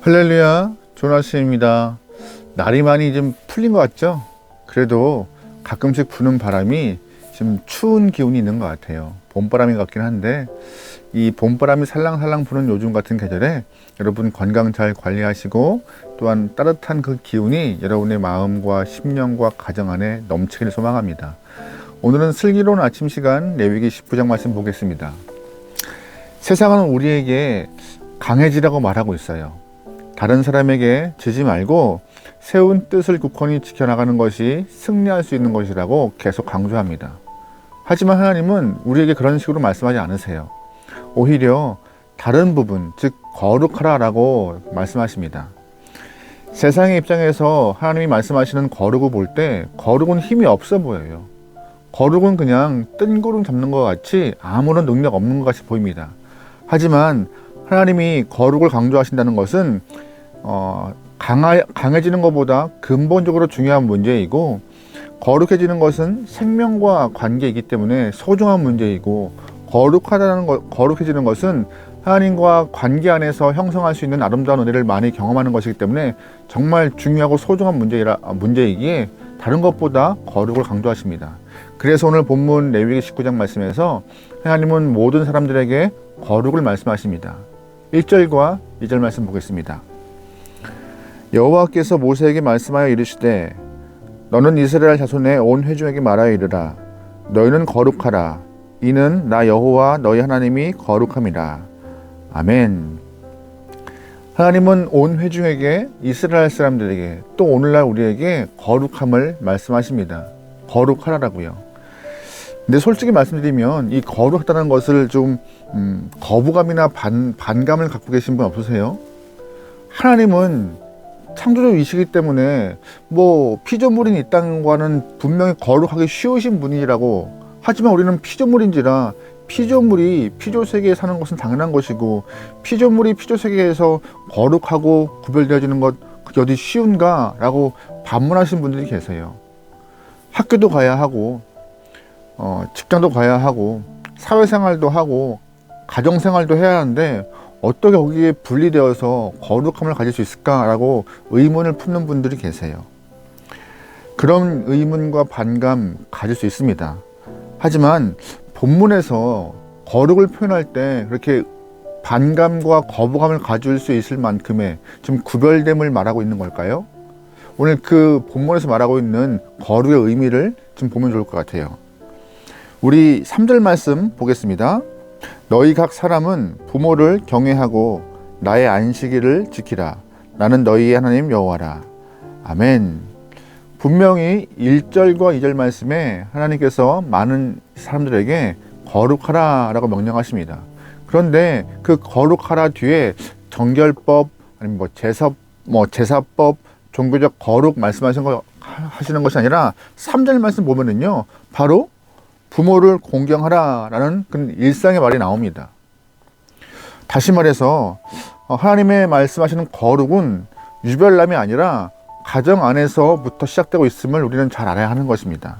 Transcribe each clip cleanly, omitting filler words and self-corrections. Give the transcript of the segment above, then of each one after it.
할렐루야, 조나스입니다. 날이 많이 좀 풀린 것 같죠? 그래도 가끔씩 부는 바람이 좀 추운 기운이 있는 것 같아요. 봄바람이 같긴 한데 이 봄바람이 살랑살랑 부는 요즘 같은 계절에 여러분 건강 잘 관리하시고 또한 따뜻한 그 기운이 여러분의 마음과 심령과 가정 안에 넘치기를 소망합니다. 오늘은 슬기로운 아침 시간 레위기 19장 말씀 보겠습니다. 세상은 우리에게 강해지라고 말하고 있어요. 다른 사람에게 지지 말고 세운 뜻을 굳건히 지켜나가는 것이 승리할 수 있는 것이라고 계속 강조합니다. 하지만 하나님은 우리에게 그런 식으로 말씀하지 않으세요. 오히려 다른 부분, 즉 거룩하라 라고 말씀하십니다. 세상의 입장에서 하나님이 말씀하시는 거룩을 볼 때 거룩은 힘이 없어 보여요. 거룩은 그냥 뜬구름 잡는 것 같이 아무런 능력 없는 것 같이 보입니다. 하지만 하나님이 거룩을 강조하신다는 것은 강해지는 것보다 근본적으로 중요한 문제이고, 거룩해지는 것은 생명과 관계이기 때문에 소중한 문제이고, 거룩해지는 것은 하나님과 관계 안에서 형성할 수 있는 아름다운 은혜를 많이 경험하는 것이기 때문에 정말 중요하고 소중한 문제이기에 다른 것보다 거룩을 강조하십니다. 그래서 오늘 본문 레위기 19장 말씀에서 하나님은 모든 사람들에게 거룩을 말씀하십니다. 1절과 2절 말씀 보겠습니다. 여호와께서 모세에게 말씀하여 이르시되 너는 이스라엘 자손의 온 회중에게 말하여 이르라. 너희는 거룩하라. 이는 나 여호와 너희 하나님이 거룩함이라. 아멘. 하나님은 온 회중에게, 이스라엘 사람들에게, 또 오늘날 우리에게 거룩함을 말씀하십니다. 거룩하라고요. 근데 솔직히 말씀드리면 이 거룩하다는 것을 좀 거부감이나 반감을 갖고 계신 분 없으세요? 하나님은 창조주이시기 때문에 피조물인 이 땅과는 분명히 거룩하기 쉬우신 분이라고, 하지만 우리는 피조물인지라 피조물이 피조세계에 사는 것은 당연한 것이고, 피조물이 피조세계에서 거룩하고 구별되어지는 것 그게 어디 쉬운가? 라고 반문하신 분들이 계세요. 학교도 가야 하고 직장도 가야 하고 사회생활도 하고 가정생활도 해야 하는데 어떻게 거기에 분리되어서 거룩함을 가질 수 있을까라고 의문을 품는 분들이 계세요. 그런 의문과 반감 가질 수 있습니다. 하지만 본문에서 거룩을 표현할 때 그렇게 반감과 거부감을 가질 수 있을 만큼의 좀 구별됨을 말하고 있는 걸까요? 오늘 그 본문에서 말하고 있는 거룩의 의미를 좀 보면 좋을 것 같아요. 우리 3절 말씀 보겠습니다. 너희 각 사람은 부모를 경외하고 나의 안식일을 지키라. 나는 너희의 하나님 여호와라. 아멘. 분명히 1절과 2절 말씀에 하나님께서 많은 사람들에게 거룩하라 라고 명령하십니다. 그런데 그 거룩하라 뒤에 정결법, 아니면 제사법, 종교적 거룩 하시는 것이 아니라 3절 말씀 보면은요, 바로 부모를 공경하라 라는 그 일상의 말이 나옵니다. 다시 말해서 하나님의 말씀하시는 거룩은 유별남이 아니라 가정 안에서부터 시작되고 있음을 우리는 잘 알아야 하는 것입니다.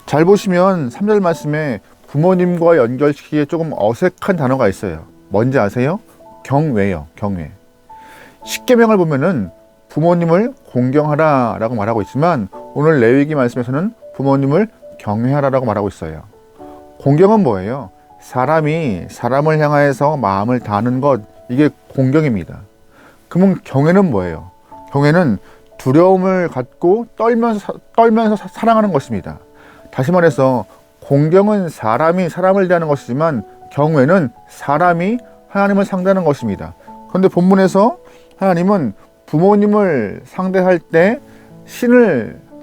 잘 보시면 3절 말씀에 부모님과 연결시키기에 조금 어색한 단어가 있어요. 뭔지 아세요? 경외요. 경외. 십계명을 보면은 부모님을 공경하라 라고 말하고 있지만 오늘 레위기 말씀에서는 부모님을 경외하라 라고 말하고 있어요. 공경은 뭐예요? 사람이 사람을 향하여서 마음을 다하는 것, 이게 공경입니다. 그러면 경외는 뭐예요? 경외는 두려움을 갖고 떨면서 사랑하는 것입니다. 다시 말해서 공경은 사람이 사람을 대하는 것이지만 경외는 사람이 하나님을 상대하는 것입니다. 그런데 본문에서 하나님은 부모님을 상대할 때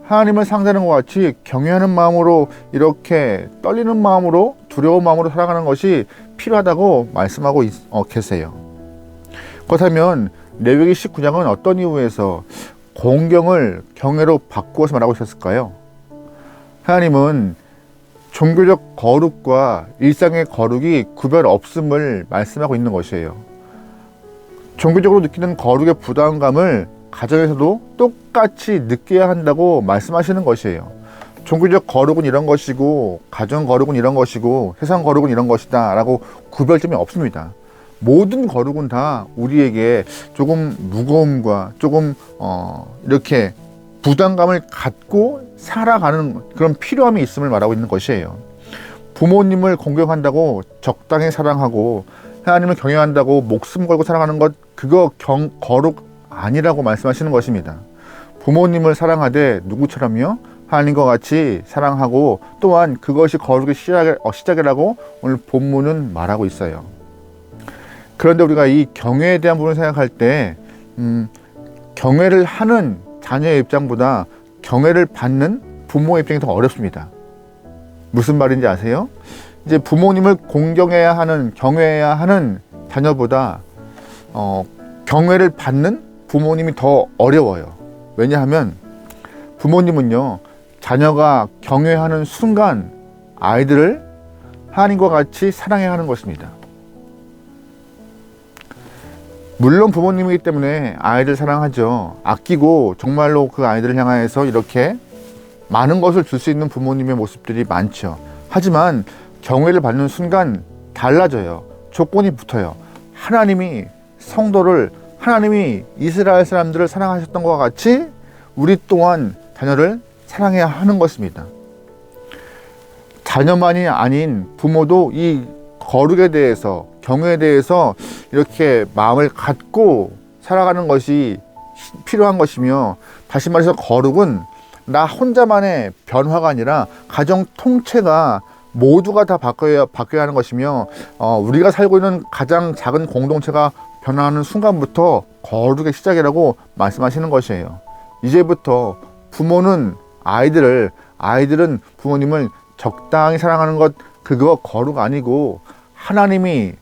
하나님을 상대하는 것 같이 경외하는 마음으로, 이렇게 떨리는 마음으로, 두려운 마음으로 살아가는 것이 필요하다고 말씀하고 계세요. 그렇다면 레위기 19장은 어떤 이유에서 공경을 경외로 바꾸어서 말하고 있었을까요? 하나님은 종교적 거룩과 일상의 거룩이 구별 없음을 말씀하고 있는 것이에요. 종교적으로 느끼는 거룩의 부담감을 가정에서도 똑같이 느껴야 한다고 말씀하시는 것이에요. 종교적 거룩은 이런 것이고, 가정 거룩은 이런 것이고, 세상 거룩은 이런 것이다 라고 구별점이 없습니다. 모든 거룩은 다 우리에게 조금 무거움과 조금 이렇게 부담감을 갖고 살아가는 그런 필요함이 있음을 말하고 있는 것이에요. 부모님을 공경한다고 적당히 사랑하고 하나님을 경외한다고 목숨 걸고 살아가는 것, 그거 거룩 아니라고 말씀하시는 것입니다. 부모님을 사랑하되 누구처럼요? 하나님과 같이 사랑하고 또한 그것이 거룩의 시작이라고 오늘 본문은 말하고 있어요. 그런데 우리가 이 경외에 대한 부분을 생각할 때 경외를 하는 자녀의 입장보다 경외를 받는 부모의 입장이 더 어렵습니다. 무슨 말인지 아세요? 이제 부모님을 공경해야 하는, 경외해야 하는 자녀보다 경외를 받는 부모님이 더 어려워요. 왜냐하면 부모님은요, 자녀가 경외하는 순간 아이들을 하나님과 같이 사랑해야 하는 것입니다. 물론 부모님이기 때문에 아이들 사랑하죠. 아끼고 정말로 그 아이들을 향해서 이렇게 많은 것을 줄 수 있는 부모님의 모습들이 많죠. 하지만 경외를 받는 순간 달라져요. 조건이 붙어요. 하나님이 성도를, 하나님이 이스라엘 사람들을 사랑하셨던 것과 같이 우리 또한 자녀를 사랑해야 하는 것입니다. 자녀만이 아닌 부모도 이 거룩에 대해서, 경외에 대해서 이렇게 마음을 갖고 살아가는 것이 필요한 것이며, 다시 말해서 거룩은 나 혼자만의 변화가 아니라 가정 통체가 모두가 다 바뀌어야 하는 것이며, 우리가 살고 있는 가장 작은 공동체가 변화하는 순간부터 거룩의 시작이라고 말씀하시는 것이에요. 이제부터 부모는 아이들은 부모님을 적당히 사랑하는 것, 그거 거룩 아니고, 하나님이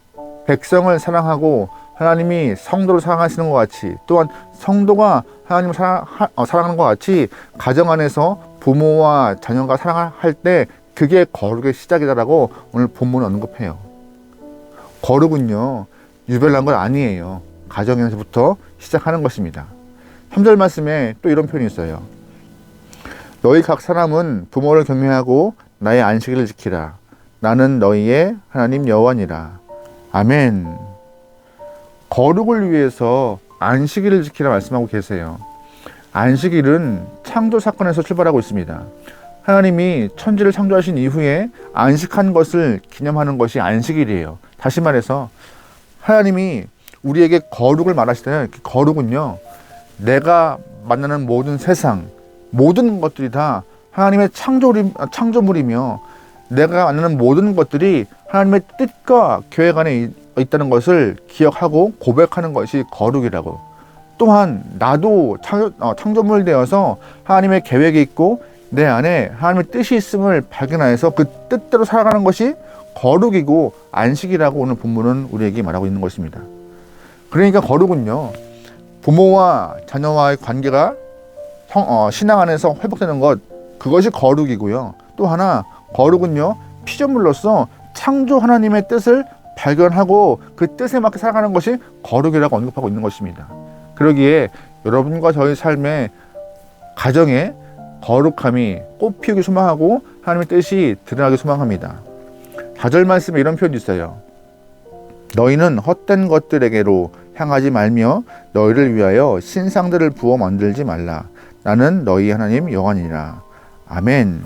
백성을 사랑하고 하나님이 성도를 사랑하시는 것 같이, 또한 성도가 하나님을 사랑하는 것 같이 가정 안에서 부모와 자녀가 사랑할 때 그게 거룩의 시작이다라고 오늘 본문을 언급해요. 거룩은요, 유별난 건 아니에요. 가정에서부터 시작하는 것입니다. 3절 말씀에 또 이런 표현이 있어요. 너희 각 사람은 부모를 경외하고 나의 안식일을 지키라. 나는 너희의 하나님 여호와니라. 아멘. 거룩을 위해서 안식일을 지키라 말씀하고 계세요. 안식일은 창조 사건에서 출발하고 있습니다. 하나님이 천지를 창조하신 이후에 안식한 것을 기념하는 것이 안식일이에요. 다시 말해서 하나님이 우리에게 거룩을 말하시잖아요. 거룩은요, 내가 만나는 모든 세상, 모든 것들이 다 하나님의 창조물이며 내가 만나는 모든 것들이 하나님의 뜻과 계획 안에 있다는 것을 기억하고 고백하는 것이 거룩이라고. 또한 나도 창조물 되어서 하나님의 계획이 있고 내 안에 하나님의 뜻이 있음을 발견하여서 그 뜻대로 살아가는 것이 거룩이고 안식이라고 오늘 본문은 우리에게 말하고 있는 것입니다. 그러니까 거룩은요, 부모와 자녀와의 관계가 신앙 안에서 회복되는 것, 그것이 거룩이고요. 또 하나, 거룩은요, 피조물로서 창조 하나님의 뜻을 발견하고 그 뜻에 맞게 살아가는 것이 거룩이라고 언급하고 있는 것입니다. 그러기에 여러분과 저희 삶의 가정에 거룩함이 꽃피우기 소망하고 하나님의 뜻이 드러나기 소망합니다. 4절 말씀에 이런 표현이 있어요. 너희는 헛된 것들에게로 향하지 말며 너희를 위하여 신상들을 부어 만들지 말라. 나는 너희 하나님 여호와니라. 아멘.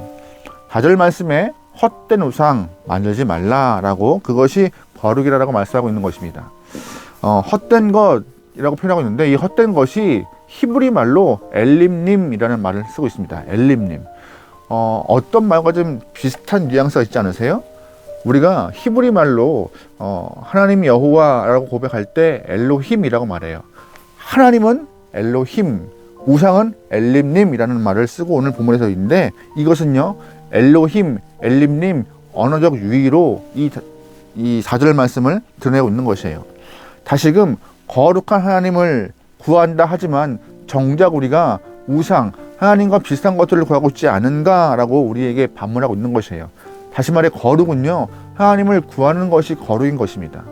4절 말씀에 헛된 우상 만들지 말라라고, 그것이 거룩이라고 말씀하고 있는 것입니다. 헛된 것이라고 표현하고 있는데 이 헛된 것이 히브리 말로 엘림님이라는 말을 쓰고 있습니다. 엘림님. 어떤 말과 좀 비슷한 뉘앙스가 있지 않으세요? 우리가 히브리 말로 하나님 여호와라고 고백할 때 엘로힘이라고 말해요. 하나님은 엘로힘, 우상은 엘림님이라는 말을 쓰고 오늘 본문에서 있는데, 이것은요, 엘로힘, 엘림님 언어적 유의로 이 4절 말씀을 드러내고 있는 것이에요. 다시금 거룩한 하나님을 구한다 하지만 정작 우리가 우상, 하나님과 비슷한 것들을 구하고 있지 않은가라고 우리에게 반문하고 있는 것이에요. 다시 말해 거룩은요, 하나님을 구하는 것이 거룩인 것입니다.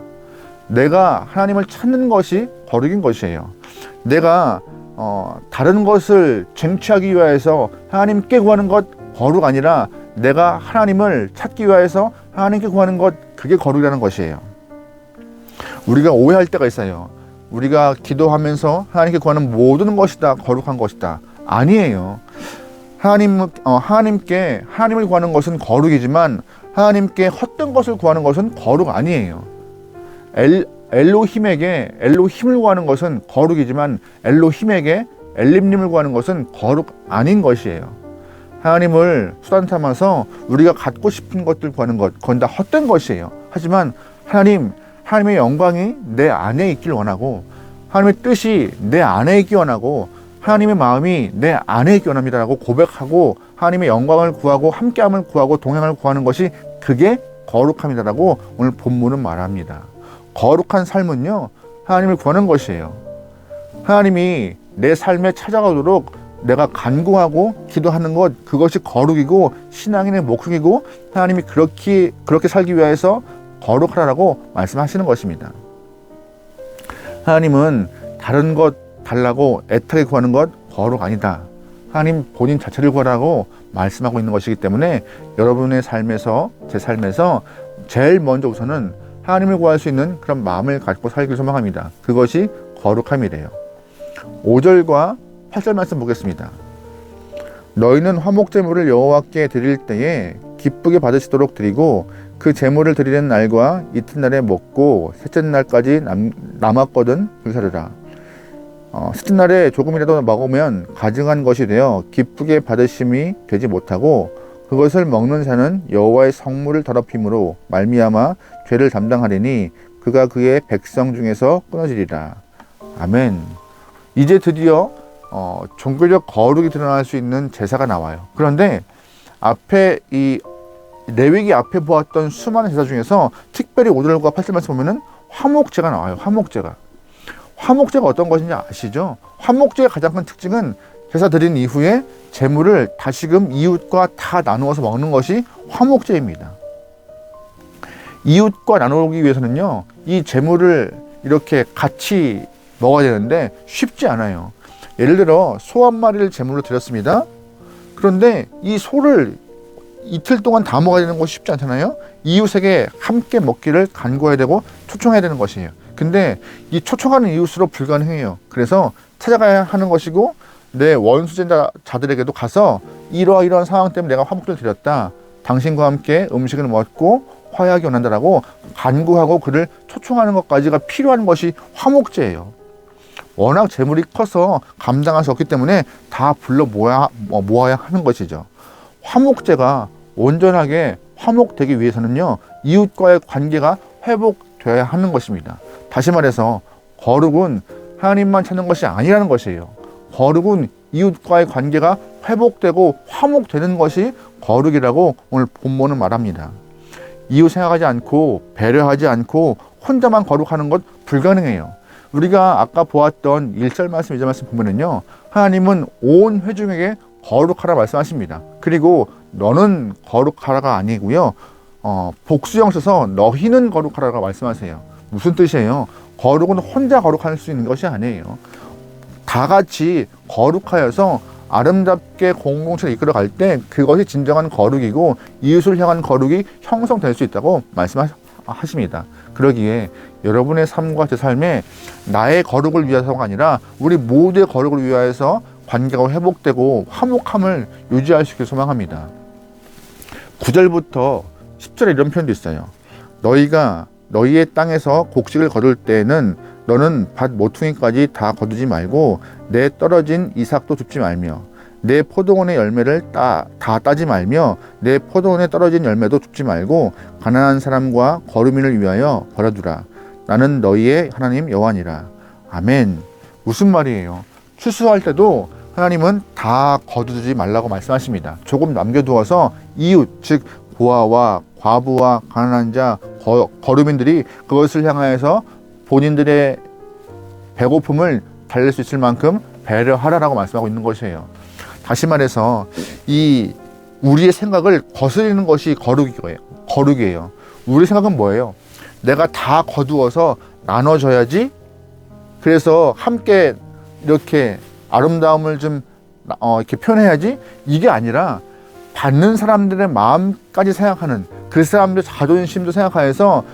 내가 하나님을 찾는 것이 거룩인 것이에요. 내가 다른 것을 쟁취하기 위해서 하나님께 구하는 것 거룩 아니라 내가 하나님을 찾기 위해서 하나님께 구하는 것, 그게 거룩이라는 것이에요. 우리가 오해할 때가 있어요. 우리가 기도하면서 하나님께 구하는 모든 것이 다 거룩한 것이다. 아니에요. 하나님께 하나님을 구하는 것은 거룩이지만 하나님께 헛된 것을 구하는 것은 거룩 아니에요. 엘로힘을 구하는 것은 거룩이지만 엘로힘에게 엘림님을 구하는 것은 거룩 아닌 것이에요. 하나님을 수단 삼아서 우리가 갖고 싶은 것들 구하는 것, 그건 다 헛된 것이에요. 하지만 하나님의 영광이 내 안에 있길 원하고 하나님의 뜻이 내 안에 있길 원하고 하나님의 마음이 내 안에 있길 원합니다라고 고백하고 하나님의 영광을 구하고 함께함을 구하고 동행을 구하는 것이 그게 거룩함이다라고 오늘 본문은 말합니다. 거룩한 삶은요, 하나님을 구하는 것이에요. 하나님이 내 삶에 찾아가도록 내가 간구하고 기도하는 것, 그것이 거룩이고 신앙인의 목적이고 하나님이 그렇게 살기 위해서 거룩하라고 말씀하시는 것입니다. 하나님은 다른 것 달라고 애타게 구하는 것 거룩 아니다. 하나님 본인 자체를 구하라고 말씀하고 있는 것이기 때문에 여러분의 삶에서, 제 삶에서 제일 먼저 우선은 하나님을 구할 수 있는 그런 마음을 갖고 살기를 소망합니다. 그것이 거룩함이래요. 5절과 8절 말씀 보겠습니다. 너희는 화목제물을 여호와께 드릴 때에 기쁘게 받으시도록 드리고 그 제물을 드리는 날과 이튿날에 먹고 셋째 날까지 남았거든 불사르라. 셋째 날에 조금이라도 먹으면 가증한 것이 되어 기쁘게 받으심이 되지 못하고 그것을 먹는 자는 여호와의 성물을 더럽힘으로 말미암아 죄를 담당하리니 그가 그의 백성 중에서 끊어지리라. 아멘. 이제 드디어 종교적 거룩이 드러날 수 있는 제사가 나와요. 그런데 앞에 이 레위기 앞에 보았던 수많은 제사 중에서 특별히 5절과 8절 말씀 보면은 화목제가 나와요. 화목제가 어떤 것인지 아시죠? 화목제의 가장 큰 특징은 제사 드린 이후에 제물을 다시금 이웃과 다 나누어서 먹는 것이 화목제입니다. 이웃과 나누기 위해서는요, 이 제물을 이렇게 같이 먹어야 되는데 쉽지 않아요. 예를 들어 소 한 마리를 제물로 드렸습니다. 그런데 이 소를 이틀 동안 다 먹어야 되는 것이 쉽지 않잖아요. 이웃에게 함께 먹기를 간구해야 되고 초청해야 되는 것이에요. 근데 이 초청하는 이웃으로 불가능해요. 그래서 찾아가야 하는 것이고 내 원수자들에게도 가서 이러한 상황 때문에 내가 화목제를 드렸다. 당신과 함께 음식을 먹고 화해하기 원한다라고 간구하고 그를 초청하는 것까지가 필요한 것이 화목제예요. 워낙 재물이 커서 감당할 수 없기 때문에 다 불러 모아야 하는 것이죠. 화목제가 온전하게 화목되기 위해서는요, 이웃과의 관계가 회복되어야 하는 것입니다. 다시 말해서 거룩은 하나님만 찾는 것이 아니라는 것이에요. 거룩은 이웃과의 관계가 회복되고 화목되는 것이 거룩이라고 오늘 본문은 말합니다. 이웃 생각하지 않고 배려하지 않고 혼자만 거룩하는 것 불가능해요. 우리가 아까 보았던 1절 말씀, 2절 말씀 보면은요, 하나님은 온 회중에게 거룩하라 말씀하십니다. 그리고 너는 거룩하라가 아니고요, 복수형 써서 너희는 거룩하라고 말씀하세요. 무슨 뜻이에요? 거룩은 혼자 거룩할 수 있는 것이 아니에요. 다 같이 거룩하여서 아름답게 공동체를 이끌어갈 때 그것이 진정한 거룩이고 이웃을 향한 거룩이 형성될 수 있다고 말씀하십니다. 그러기에 여러분의 삶과 제 삶에 나의 거룩을 위해서가 아니라 우리 모두의 거룩을 위하여서 관계가 회복되고 화목함을 유지할 수 있길 소망합니다. 9절부터 10절에 이런 표현도 있어요. 너희가 너희의 땅에서 곡식을 거둘 때에는 너는 밭 모퉁이까지 다 거두지 말고 내 떨어진 이삭도 줍지 말며 내 포도원의 열매를 다 따지 말며 내 포도원에 떨어진 열매도 줍지 말고 가난한 사람과 거루민을 위하여 버려두라. 나는 너희의 하나님 여호와니라. 아멘. 무슨 말이에요? 추수할 때도 하나님은 다 거두지 말라고 말씀하십니다. 조금 남겨두어서 이웃, 즉 고아와 과부와 가난한 자, 거루민들이 그것을 향하여서 본인들의 배고픔을 달랠 수 있을 만큼 배려하라라고 말씀하고 있는 것이에요. 다시 말해서 우리의 생각을 거스르는 것이 거룩이에요. 우리 생각은 뭐예요? 내가 다 거두어서 나눠줘야지. 그래서 함께 이렇게 아름다움을 좀 이렇게 표현해야지. 이게 아니라 받는 사람들의 마음까지 생각하는, 그 사람들의 자존심도 생각하여서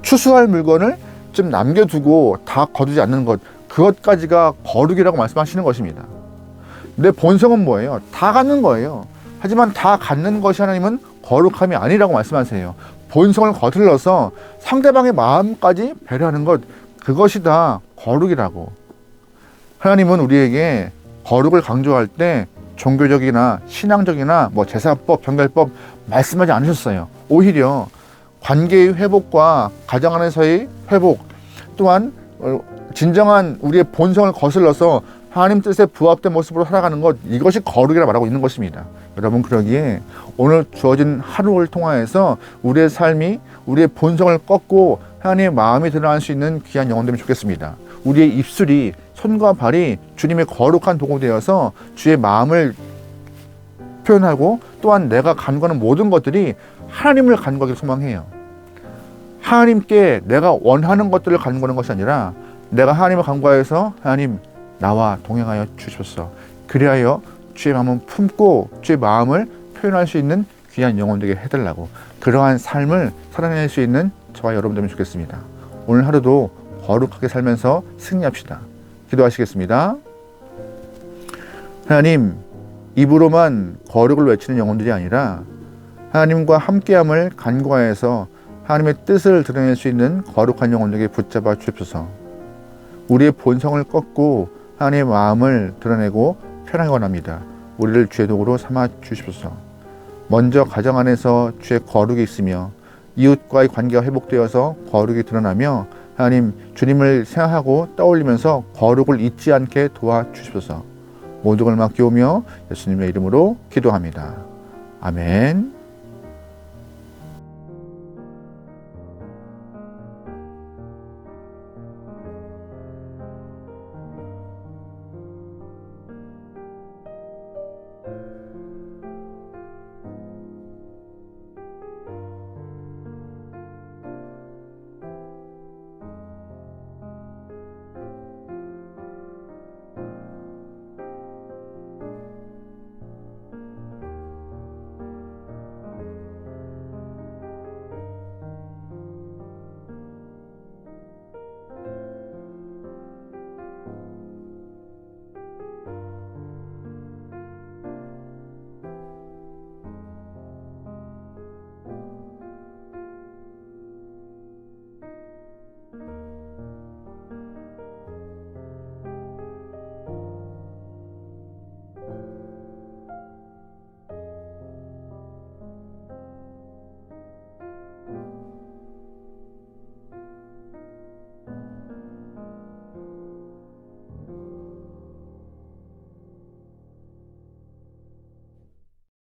추수할 물건을 좀 남겨두고 다 거두지 않는 것, 그것까지가 거룩이라고 말씀하시는 것입니다. 내 본성은 뭐예요? 다 갖는 거예요. 하지만 다 갖는 것이 하나님은 거룩함이 아니라고 말씀하세요. 본성을 거슬러서 상대방의 마음까지 배려하는 것, 그것이 다 거룩이라고. 하나님은 우리에게 거룩을 강조할 때 종교적이나 신앙적이나 제사법, 정결법 말씀하지 않으셨어요. 오히려 관계의 회복과 가정 안에서의 회복, 또한 진정한 우리의 본성을 거슬러서 하나님 뜻에 부합된 모습으로 살아가는 것, 이것이 거룩이라 말하고 있는 것입니다. 여러분, 그러기에 오늘 주어진 하루를 통하여서 우리의 삶이 우리의 본성을 꺾고 하나님의 마음이 드러날 수 있는 귀한 영혼 되면 좋겠습니다. 우리의 입술이, 손과 발이 주님의 거룩한 도구 되어서 주의 마음을 표현하고, 또한 내가 간구하는 모든 것들이 하나님을 간구하기를 소망해요. 하나님께 내가 원하는 것들을 간구하는 것이 아니라 내가 하나님을 간구하여서 하나님, 나와 동행하여 주십시오. 그리하여 주의 마음을 품고 주의 마음을 표현할 수 있는 귀한 영혼 되게 해달라고, 그러한 삶을 살아낼 수 있는 저와 여러분 되면 좋겠습니다. 오늘 하루도 거룩하게 살면서 승리합시다. 기도하시겠습니다. 하나님, 입으로만 거룩을 외치는 영혼들이 아니라 하나님과 함께함을 간구하여서 하나님의 뜻을 드러낼 수 있는 거룩한 영혼들에게 붙잡아 주옵소서. 우리의 본성을 꺾고 하나님의 마음을 드러내고 편하게 원합니다. 우리를 주의 도구로 삼아 주십소서. 먼저 가정 안에서 주의 거룩이 있으며 이웃과의 관계가 회복되어서 거룩이 드러나며 하나님, 주님을 생각하고 떠올리면서 거룩을 잊지 않게 도와주십소서. 모든 걸 맡기오며 예수님의 이름으로 기도합니다. 아멘.